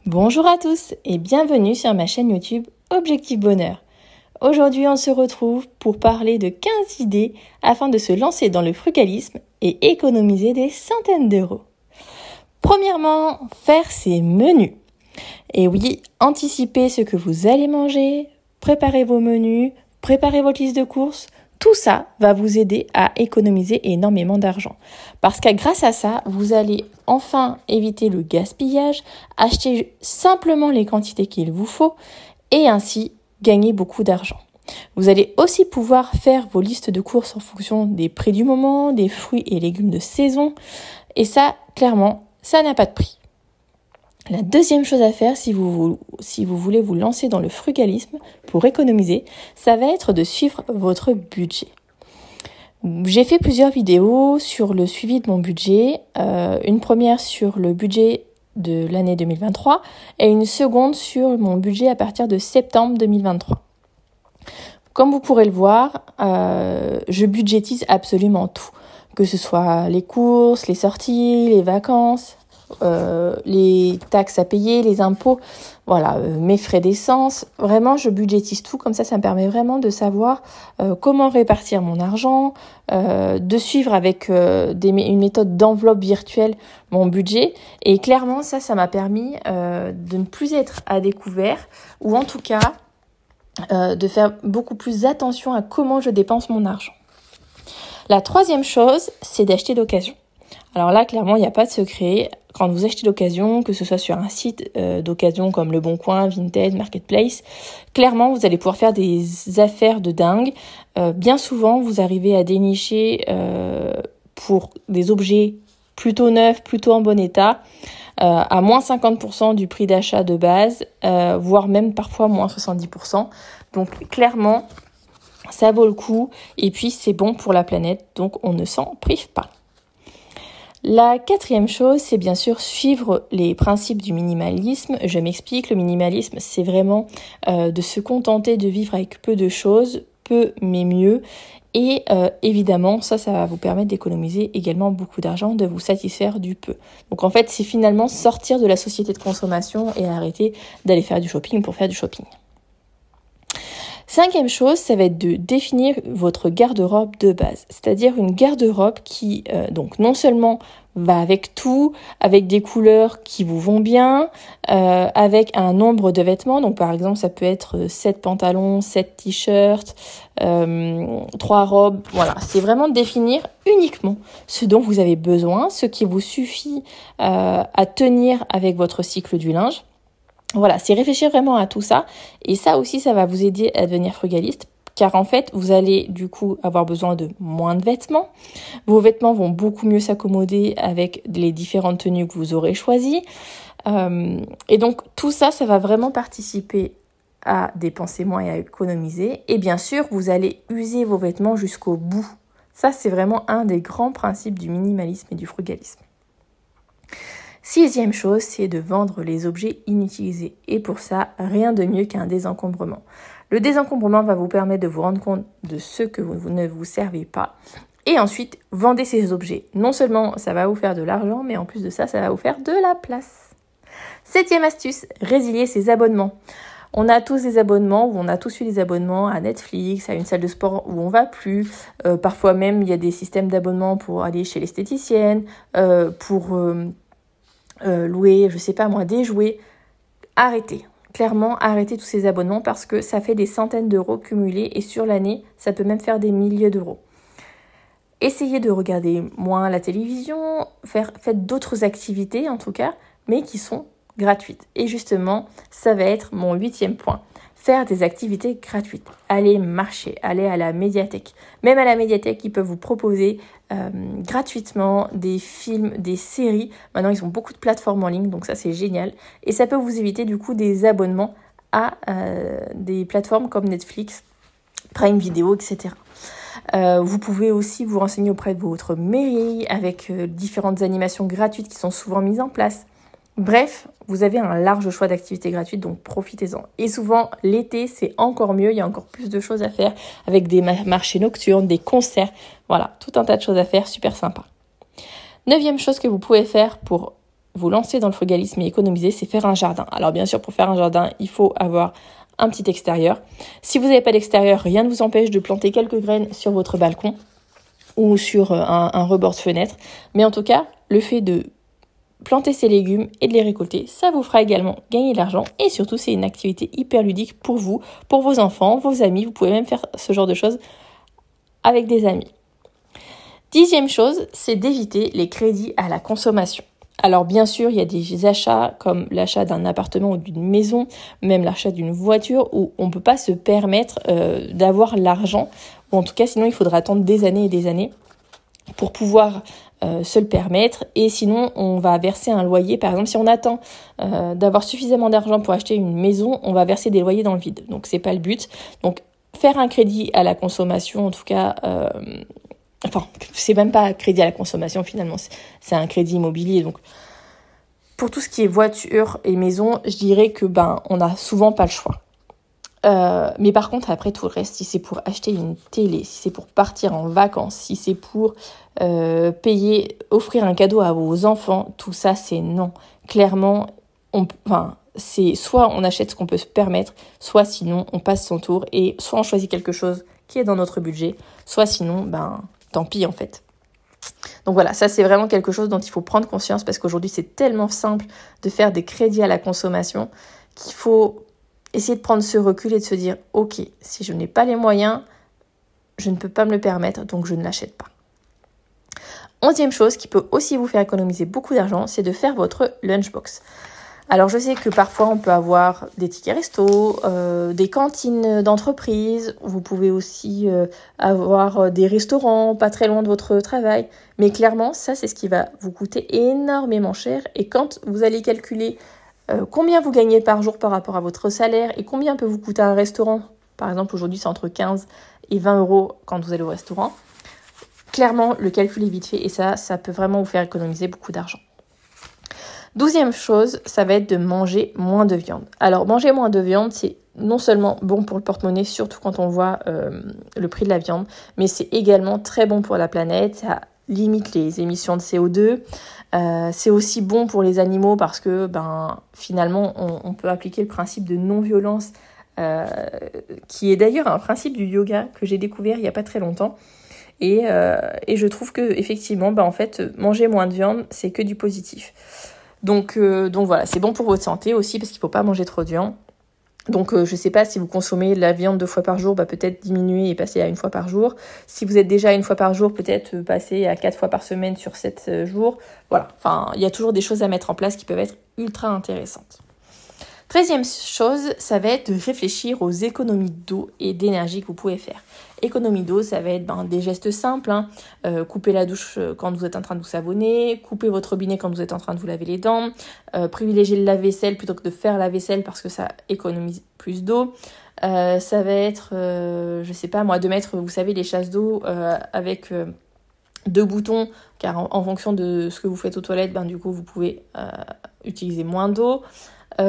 Bonjour à tous et bienvenue sur ma chaîne YouTube Objectif Bonheur. Aujourd'hui, on se retrouve pour parler de 15 idées afin de se lancer dans le frugalisme et économiser des centaines d'euros. Premièrement, faire ses menus. Et oui, anticipez ce que vous allez manger, préparez vos menus, préparez votre liste de courses. Tout ça va vous aider à économiser énormément d'argent. Parce que grâce à ça, vous allez enfin éviter le gaspillage, acheter simplement les quantités qu'il vous faut et ainsi gagner beaucoup d'argent. Vous allez aussi pouvoir faire vos listes de courses en fonction des prix du moment, des fruits et légumes de saison. Et ça, clairement, ça n'a pas de prix. La deuxième chose à faire si vous voulez vous lancer dans le frugalisme pour économiser, ça va être de suivre votre budget. J'ai fait plusieurs vidéos sur le suivi de mon budget, une première sur le budget de l'année 2023 et une seconde sur mon budget à partir de septembre 2023. Comme vous pourrez le voir, je budgétise absolument tout, que ce soit les courses, les sorties, les vacances, les taxes à payer, les impôts, voilà, mes frais d'essence. Vraiment, je budgétise tout, comme ça me permet vraiment de savoir comment répartir mon argent, de suivre avec une méthode d'enveloppe virtuelle mon budget. Et clairement, ça m'a permis de ne plus être à découvert, ou en tout cas de faire beaucoup plus attention à comment je dépense mon argent. La troisième chose, c'est d'acheter d'occasion. Alors là, clairement, il n'y a pas de secret. Quand vous achetez d'occasion, que ce soit sur un site d'occasion comme Le Bon Coin, Vinted, Marketplace, clairement, vous allez pouvoir faire des affaires de dingue. Bien souvent, vous arrivez à dénicher pour des objets plutôt neufs, plutôt en bon état, à moins 50% du prix d'achat de base, voire même parfois moins 70%. Donc clairement, ça vaut le coup et puis c'est bon pour la planète, donc on ne s'en prive pas. La quatrième chose, c'est bien sûr suivre les principes du minimalisme. Je m'explique, le minimalisme, c'est vraiment de se contenter de vivre avec peu de choses, peu mais mieux. Et évidemment, ça va vous permettre d'économiser également beaucoup d'argent, de vous satisfaire du peu. Donc en fait, c'est finalement sortir de la société de consommation et arrêter d'aller faire du shopping pour faire du shopping. Cinquième chose, ça va être de définir votre garde-robe de base, c'est-à-dire une garde-robe qui donc non seulement va avec tout, avec des couleurs qui vous vont bien, avec un nombre de vêtements, donc par exemple ça peut être 7 pantalons, 7 t-shirts, 3 robes, voilà, c'est vraiment de définir uniquement ce dont vous avez besoin, ce qui vous suffit à tenir avec votre cycle du linge. Voilà, c'est réfléchir vraiment à tout ça. Et ça aussi, ça va vous aider à devenir frugaliste. Car en fait, vous allez du coup avoir besoin de moins de vêtements. Vos vêtements vont beaucoup mieux s'accommoder avec les différentes tenues que vous aurez choisies. Et donc, tout ça, ça va vraiment participer à dépenser moins et à économiser. Et bien sûr, vous allez user vos vêtements jusqu'au bout. Ça, c'est vraiment un des grands principes du minimalisme et du frugalisme. Sixième chose, c'est de vendre les objets inutilisés. Et pour ça, rien de mieux qu'un désencombrement. Le désencombrement va vous permettre de vous rendre compte de ce que vous ne vous servez pas. Et ensuite, vendez ces objets. Non seulement ça va vous faire de l'argent, mais en plus de ça, ça va vous faire de la place. Septième astuce, résilier ses abonnements. On a tous des abonnements, ou on a tous eu des abonnements à Netflix, à une salle de sport où on va plus. Parfois même, il y a des systèmes d'abonnement pour aller chez l'esthéticienne, pour louer, je sais pas moi, des jouets. Arrêtez, clairement arrêtez tous ces abonnements parce que ça fait des centaines d'euros cumulés et sur l'année, ça peut même faire des milliers d'euros. Essayez de regarder moins la télévision, faites d'autres activités en tout cas, mais qui sont gratuites. Et justement, ça va être mon 8e point. Faire des activités gratuites. Allez marcher, allez à la médiathèque. Même à la médiathèque, ils peuvent vous proposer gratuitement des films, des séries. Maintenant, ils ont beaucoup de plateformes en ligne, donc ça, c'est génial. Et ça peut vous éviter du coup des abonnements à des plateformes comme Netflix, Prime Video, etc. Vous pouvez aussi vous renseigner auprès de votre mairie avec différentes animations gratuites qui sont souvent mises en place. Bref, vous avez un large choix d'activités gratuites, donc profitez-en. Et souvent, l'été, c'est encore mieux, il y a encore plus de choses à faire avec des marchés nocturnes, des concerts, voilà, tout un tas de choses à faire, super sympa. 9e chose que vous pouvez faire pour vous lancer dans le frugalisme et économiser, c'est faire un jardin. Alors bien sûr, pour faire un jardin, il faut avoir un petit extérieur. Si vous n'avez pas d'extérieur, rien ne vous empêche de planter quelques graines sur votre balcon ou sur un rebord de fenêtre. Mais en tout cas, le fait de planter ces légumes et de les récolter, ça vous fera également gagner de l'argent. Et surtout, c'est une activité hyper ludique pour vous, pour vos enfants, vos amis. Vous pouvez même faire ce genre de choses avec des amis. 10e chose, c'est d'éviter les crédits à la consommation. Alors bien sûr, il y a des achats comme l'achat d'un appartement ou d'une maison, même l'achat d'une voiture où on ne peut pas se permettre d'avoir l'argent, ou en tout cas sinon il faudra attendre des années et des années pour pouvoir se le permettre, et sinon on va verser un loyer. Par exemple, si on attend d'avoir suffisamment d'argent pour acheter une maison, on va verser des loyers dans le vide, donc c'est pas le but. Donc faire un crédit à la consommation, en tout cas... Enfin, c'est même pas crédit à la consommation finalement, c'est un crédit immobilier. Donc, pour tout ce qui est voiture et maison, je dirais que on n'a souvent pas le choix. Mais par contre, après tout le reste, si c'est pour acheter une télé, si c'est pour partir en vacances, si c'est pour offrir un cadeau à vos enfants, tout ça, c'est non. Clairement, c'est soit on achète ce qu'on peut se permettre, soit sinon on passe son tour et soit on choisit quelque chose qui est dans notre budget, soit sinon, tant pis en fait. Donc voilà, ça c'est vraiment quelque chose dont il faut prendre conscience parce qu'aujourd'hui c'est tellement simple de faire des crédits à la consommation qu'il faut essayer de prendre ce recul et de se dire ok, si je n'ai pas les moyens, je ne peux pas me le permettre, donc je ne l'achète pas. 11e chose qui peut aussi vous faire économiser beaucoup d'argent, c'est de faire votre lunchbox. Alors je sais que parfois on peut avoir des tickets resto, des cantines d'entreprise, vous pouvez aussi avoir des restaurants pas très loin de votre travail, mais clairement ça c'est ce qui va vous coûter énormément cher, et quand vous allez calculer combien vous gagnez par jour par rapport à votre salaire et combien peut vous coûter un restaurant, par exemple aujourd'hui c'est entre 15 et 20 euros quand vous allez au restaurant, clairement le calcul est vite fait et ça peut vraiment vous faire économiser beaucoup d'argent. 12e chose, ça va être de manger moins de viande. Alors, manger moins de viande, c'est non seulement bon pour le porte-monnaie, surtout quand on voit le prix de la viande, mais c'est également très bon pour la planète, ça limite les émissions de CO2. C'est aussi bon pour les animaux parce que finalement, on peut appliquer le principe de non-violence, qui est d'ailleurs un principe du yoga que j'ai découvert il n'y a pas très longtemps. Et je trouve que effectivement, en fait, manger moins de viande, c'est que du positif. Donc voilà, c'est bon pour votre santé aussi parce qu'il ne faut pas manger trop de viande. Donc je ne sais pas si vous consommez la viande 2 fois par jour, peut-être diminuer et passer à 1 fois par jour. Si vous êtes déjà à 1 fois par jour, peut-être passer à 4 fois par semaine sur 7 jours. Voilà, il y a toujours des choses à mettre en place qui peuvent être ultra intéressantes. 13e chose, ça va être de réfléchir aux économies d'eau et d'énergie que vous pouvez faire. Économie d'eau, ça va être des gestes simples, couper la douche quand vous êtes en train de vous savonner, couper votre robinet quand vous êtes en train de vous laver les dents, privilégier le lave-vaisselle plutôt que de faire la vaisselle parce que ça économise plus d'eau. Ça va être, de mettre, vous savez, les chasses d'eau avec 2 boutons, car en fonction de ce que vous faites aux toilettes, du coup, vous pouvez utiliser moins d'eau.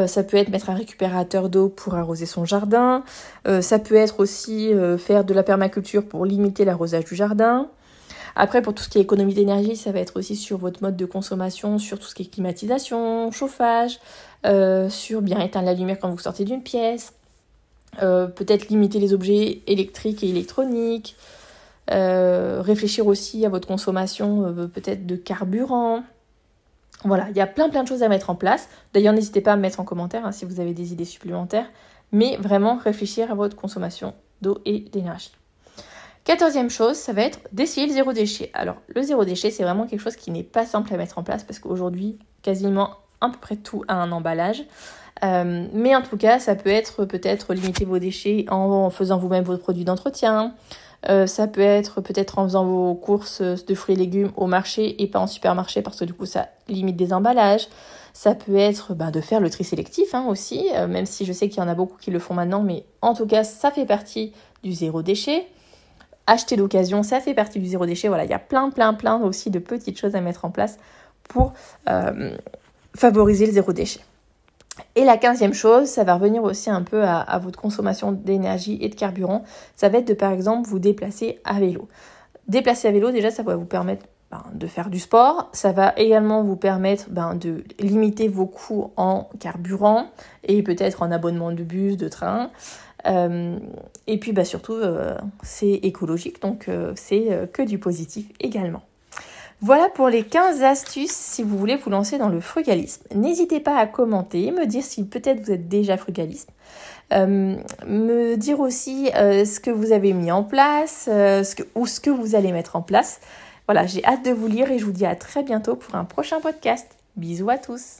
Ça peut être mettre un récupérateur d'eau pour arroser son jardin. Ça peut être aussi faire de la permaculture pour limiter l'arrosage du jardin. Après, pour tout ce qui est économie d'énergie, ça va être aussi sur votre mode de consommation, sur tout ce qui est climatisation, chauffage, sur bien éteindre la lumière quand vous sortez d'une pièce. Peut-être limiter les objets électriques et électroniques. Réfléchir aussi à votre consommation peut-être de carburant. Voilà, il y a plein de choses à mettre en place. D'ailleurs, n'hésitez pas à me mettre en commentaire si vous avez des idées supplémentaires. Mais vraiment, réfléchir à votre consommation d'eau et d'énergie. 14e chose, ça va être d'essayer le zéro déchet. Alors, le zéro déchet, c'est vraiment quelque chose qui n'est pas simple à mettre en place parce qu'aujourd'hui, quasiment à peu près tout a un emballage. Mais en tout cas, ça peut être peut-être limiter vos déchets en faisant vous-même vos produits d'entretien. Ça peut être peut-être en faisant vos courses de fruits et légumes au marché et pas en supermarché parce que du coup ça limite des emballages. Ça peut être de faire le tri sélectif aussi, même si je sais qu'il y en a beaucoup qui le font maintenant, mais en tout cas ça fait partie du zéro déchet. Acheter d'occasion, ça fait partie du zéro déchet. Voilà, il y a plein aussi de petites choses à mettre en place pour favoriser le zéro déchet. Et la 15e chose, ça va revenir aussi un peu à votre consommation d'énergie et de carburant. Ça va être de, par exemple, vous déplacer à vélo. Déplacer à vélo, déjà, ça va vous permettre de faire du sport. Ça va également vous permettre de limiter vos coûts en carburant et peut-être en abonnement de bus, de train. Et puis surtout, c'est écologique, donc c'est que du positif également. Voilà pour les 15 astuces si vous voulez vous lancer dans le frugalisme. N'hésitez pas à commenter, me dire si peut-être vous êtes déjà frugaliste. Me dire aussi ce que vous avez mis en place ce que vous allez mettre en place. Voilà, j'ai hâte de vous lire et je vous dis à très bientôt pour un prochain podcast. Bisous à tous.